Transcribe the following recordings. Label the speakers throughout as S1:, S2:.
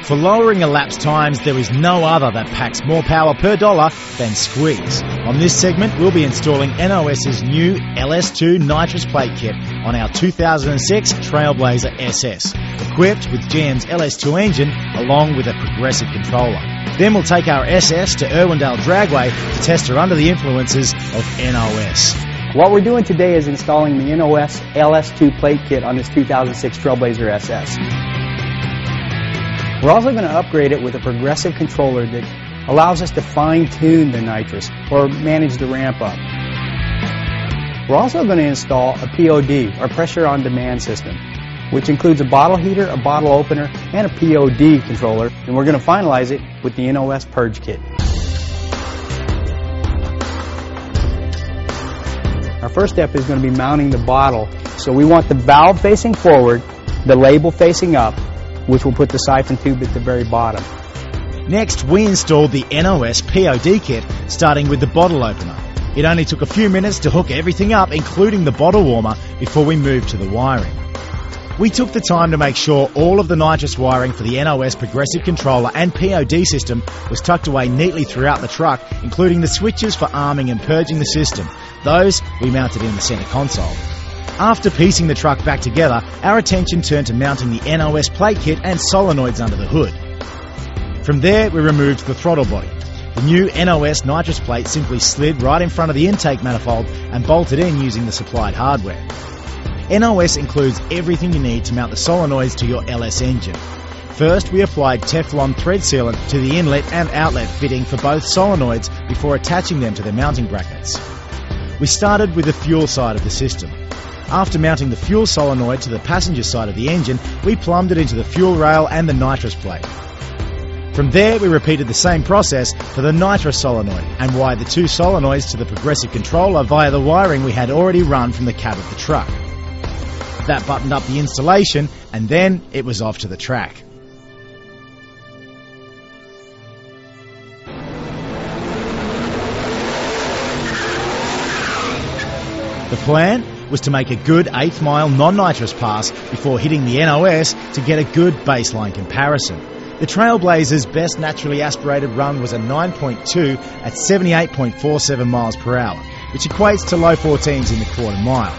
S1: For lowering elapsed times, there is no other that packs more power per dollar than Squeeze. On this segment, we'll be installing NOS's new LS2 Nitrous Plate Kit on our 2006 Trailblazer SS, equipped with GM's LS2 engine along with a progressive controller. Then we'll take our SS to Irwindale Dragway to test her under the influences of NOS.
S2: What we're doing today is installing the NOS LS2 Plate Kit on this 2006 Trailblazer SS. We're also going to upgrade it with a progressive controller that allows us to fine-tune the nitrous or manage the ramp-up. We're also going to install a POD, or pressure on demand system, which includes a bottle heater, a bottle opener, and a POD controller, and we're going to finalize it with the NOS Purge Kit. Our first step is going to be mounting the bottle. So we want the valve facing forward, the label facing up, which will put the siphon tube at the very bottom.
S1: Next, we installed the NOS POD kit, starting with the bottle opener. It only took a few minutes to hook everything up, including the bottle warmer, before we moved to the wiring. We took the time to make sure all of the nitrous wiring for the NOS progressive controller and POD system was tucked away neatly throughout the truck, including the switches for arming and purging the system. Those we mounted in the center console. After piecing the truck back together, our attention turned to mounting the NOS plate kit and solenoids under the hood. From there, we removed the throttle body. The new NOS nitrous plate simply slid right in front of the intake manifold and bolted in using the supplied hardware. NOS includes everything you need to mount the solenoids to your LS engine. First, we applied Teflon thread sealant to the inlet and outlet fitting for both solenoids before attaching them to their mounting brackets. We started with the fuel side of the system. After mounting the fuel solenoid to the passenger side of the engine, we plumbed it into the fuel rail and the nitrous plate. From there, we repeated the same process for the nitrous solenoid and wired the two solenoids to the progressive controller via the wiring we had already run from the cab of the truck. That buttoned up the installation, and then it was off to the track. The plan was to make a good 1/8 mile non-nitrous pass before hitting the NOS to get a good baseline comparison. The Trailblazer's best naturally aspirated run was a 9.2 at 78.47 miles per hour, which equates to low 14s in the quarter mile.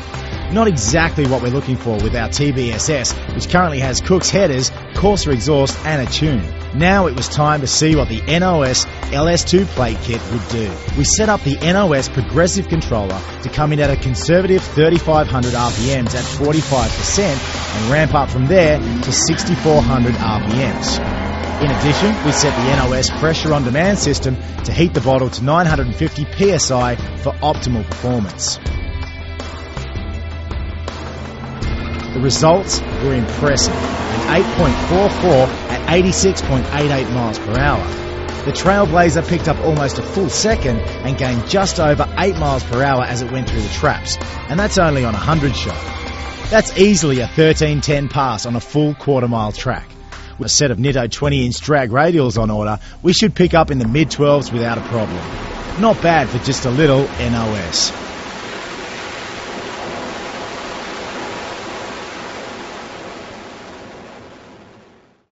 S1: Not exactly what we're looking for with our TBSS, which currently has Cook's headers, Corsa exhaust and a tune. Now it was time to see what the NOS LS2 Plate Kit would do. We set up the NOS progressive controller to come in at a conservative 3,500 RPMs at 45% and ramp up from there to 6,400 RPMs. In addition, we set the NOS pressure on demand system to heat the bottle to 950 PSI for optimal performance. The results were impressive, an 8.44 at 86.88 miles per hour. The Trailblazer picked up almost a full second and gained just over 8 miles per hour as it went through the traps, and that's only on a 100 shot. That's easily a 13:10 pass on a full quarter-mile track. With a set of Nitto 20-inch drag radials on order, we should pick up in the mid-12s without a problem. Not bad for just a little NOS.